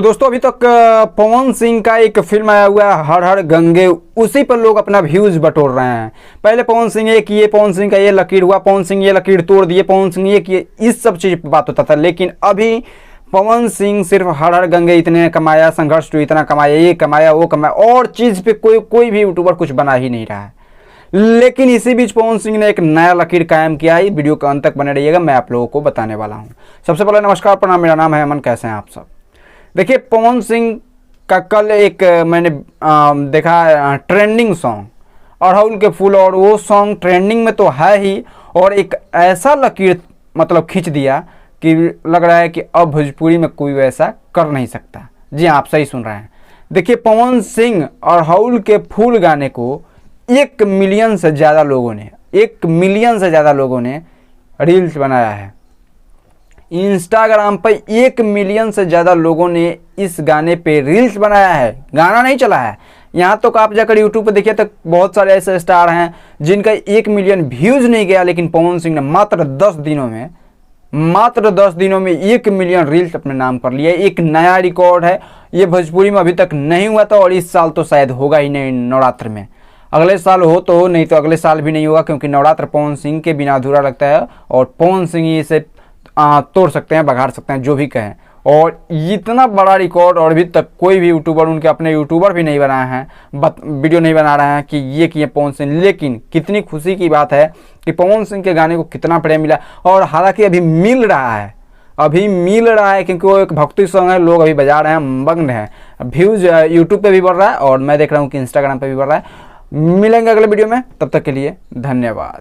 दोस्तों अभी तक पवन सिंह का एक फिल्म आया हुआ है हर हर गंगे, उसी पर लोग अपना व्यूज बटोर रहे हैं। पहले पवन सिंह ये किए, पवन सिंह का ये लकीर हुआ, पवन सिंह ये लकीर तोड़ दिए, पवन सिंह ये किए, इस सब चीज पर बात होता था। लेकिन अभी पवन सिंह सिर्फ हर हर गंगे इतने कमाया, संघर्ष टू इतना कमाया, ये कमाया वो कमाया, और चीज पे कोई भी यूट्यूबर कुछ बना ही नहीं रहा है। लेकिन इसी बीच पवन सिंह ने एक नया लकीर कायम किया है। वीडियो के अंत तक बने रहिएगा, मैं आप लोगों को बताने वाला हूँ। सबसे पहले नमस्कार प्रणाम, मेरा नाम है अमन। कैसे हैं आप सब? देखिए, पवन सिंह का कल एक मैंने देखा ट्रेंडिंग सॉन्ग अड़हुल के फूल, और वो सॉन्ग ट्रेंडिंग में तो है ही, और एक ऐसा लकीर मतलब खींच दिया कि लग रहा है कि अब भोजपुरी में कोई वैसा कर नहीं सकता। जी हाँ, आप सही सुन रहे हैं। देखिए, पवन सिंह अड़हुल के फूल गाने को 1 मिलियन से ज़्यादा लोगों ने रील्स बनाया है। इंस्टाग्राम पर 1 मिलियन से ज़्यादा लोगों ने इस गाने पे रील्स बनाया है, गाना नहीं चला है। यहाँ तो आप जाकर यूट्यूब पर देखिए तो बहुत सारे ऐसे स्टार हैं जिनका 1 मिलियन व्यूज़ नहीं गया, लेकिन पवन सिंह ने मात्र 10 दिनों में 1 मिलियन रील्स अपने नाम कर लिया। एक नया रिकॉर्ड है, ये भोजपुरी में अभी तक नहीं हुआ था, और इस साल तो शायद होगा ही नहीं नवरात्र में। अगले साल हो तो हो, नहीं तो अगले साल भी नहीं होगा, क्योंकि नवरात्र पवन सिंह के बिना अधूरा लगता है, और पवन सिंह ही इसे तोड़ सकते हैं, बघाड़ सकते हैं, जो भी कहें। और इतना बड़ा रिकॉर्ड और अभी तक कोई भी यूट्यूबर, उनके अपने यूट्यूबर भी नहीं बनाए हैं, वीडियो नहीं बना रहे हैं कि ये किए पवन सिंह। लेकिन कितनी खुशी की बात है कि पवन सिंह के गाने को कितना प्रेम मिला, और हालांकि अभी मिल रहा है क्योंकि वो एक भक्ति सॉन्ग है, लोग अभी बजा रहे हैं, मग्न हैं। व्यूज़ यूट्यूब पे भी बढ़ रहा है, और मैं देख रहा हूँ कि इंस्टाग्राम पे भी बढ़ रहा है। मिलेंगे अगले वीडियो में, तब तक के लिए धन्यवाद।